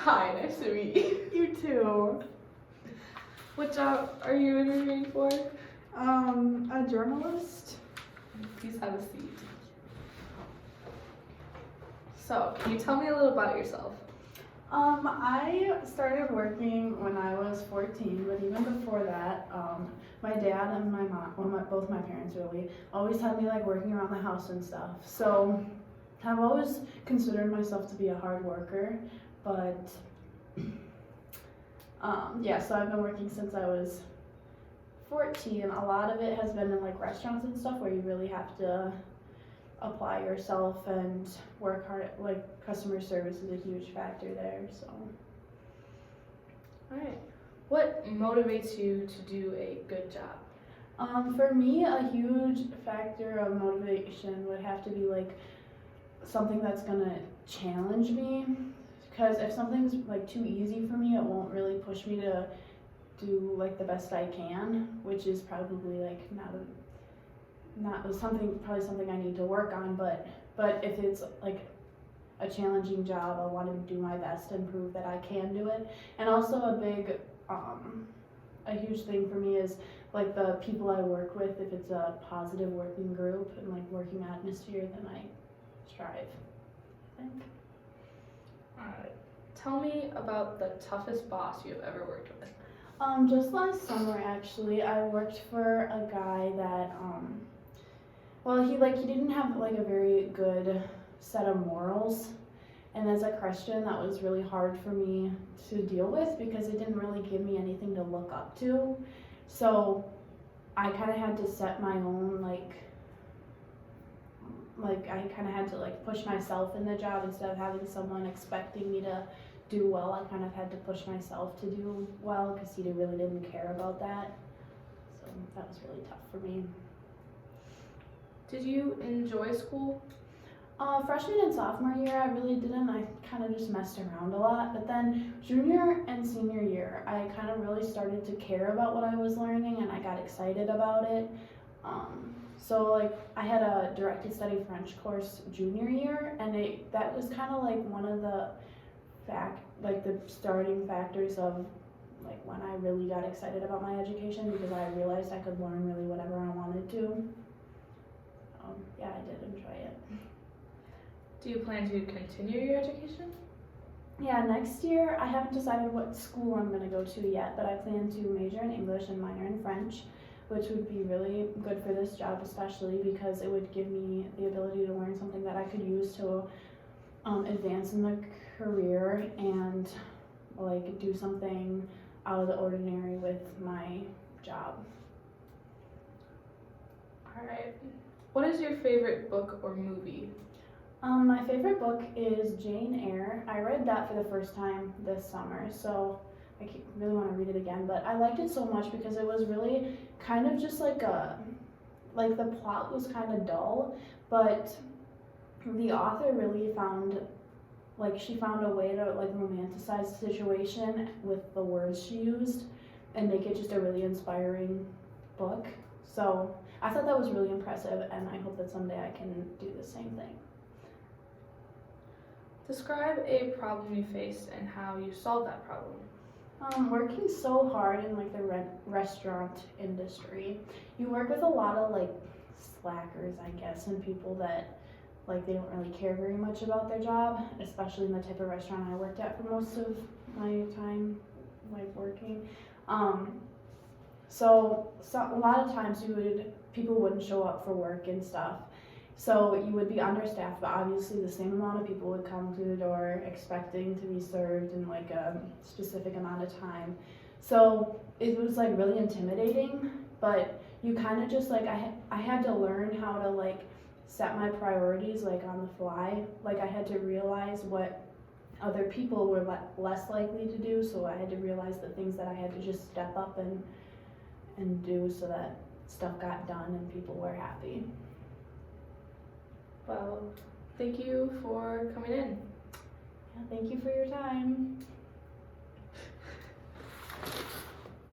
Hi, nice to meet you. You too. What job are you interviewing for? A journalist. Please have a seat. So, can you tell me a little about yourself? I started working when I was 14, but even before that, my dad and my mom, both my parents really, always had me like working around the house and stuff. So I've always considered myself to be a hard worker, but yeah, so I've been working since I was 14. A lot of it has been in like restaurants and stuff where you really have to apply yourself and work hard. Like customer service is a huge factor there. So Alright. What motivates you to do a good job? for me, a huge factor of motivation would have to be like something that's gonna challenge me. Because if something's like too easy for me, it won't really push me to do like the best I can, which is probably like probably something I need to work on. But if it's like a challenging job, I want to do my best and prove that I can do it. And also a huge thing for me is like the people I work with. If it's a positive working group and like working atmosphere, then I strive, I think. Alright. Tell me about the toughest boss you've ever worked with. Just last summer actually, I worked for a guy that he didn't have like a very good set of morals, and as a Christian that was really hard for me to deal with because it didn't really give me anything to look up to. So I kind of had to set my own like I kind of had to like push myself in the job instead of having someone expecting me to do well. I kind of had to push myself to do well because he really didn't care about that. So that was really tough for me. Did you enjoy school? Freshman and sophomore year, I really didn't. I kind of just messed around a lot. But then junior and senior year, I kind of really started to care about what I was learning and I got excited about it. So like I had a directed study French course junior year, and that was kind of like one of the the starting factors of like when I really got excited about my education, because I realized I could learn really whatever I wanted to. Yeah, I did enjoy it. Do you plan to continue your education? Yeah, next year I haven't decided what school I'm going to go to yet, but I plan to major in English and minor in French, which would be really good for this job, especially because it would give me the ability to learn something that I could use to advance in the career and like do something out of the ordinary with my job. Alright. What is your favorite book or movie? My favorite book is Jane Eyre. I read that for the first time this summer, so I really want to read it again. But I liked it so much because it was really kind of just like the plot was kind of dull, but the author really found a way to like romanticize the situation with the words she used and make it just a really inspiring book. So I thought that was really impressive, and I hope that someday I can do the same thing. Describe a problem you faced and how you solved that problem. Working so hard in like the restaurant industry, you work with a lot of like slackers, I guess, and people that like they don't really care very much about their job, especially in the type of restaurant I worked at for most of my time like working. So a lot of times people wouldn't show up for work and stuff. So you would be understaffed, but obviously the same amount of people would come to the door expecting to be served in like a specific amount of time. So it was like really intimidating, but you kind of just like, I had to learn how to like set my priorities like on the fly. Like I had to realize what other people were less likely to do, so I had to realize the things that I had to just step up and do so that stuff got done and people were happy. Well, thank you for coming in. Yeah, thank you for your time.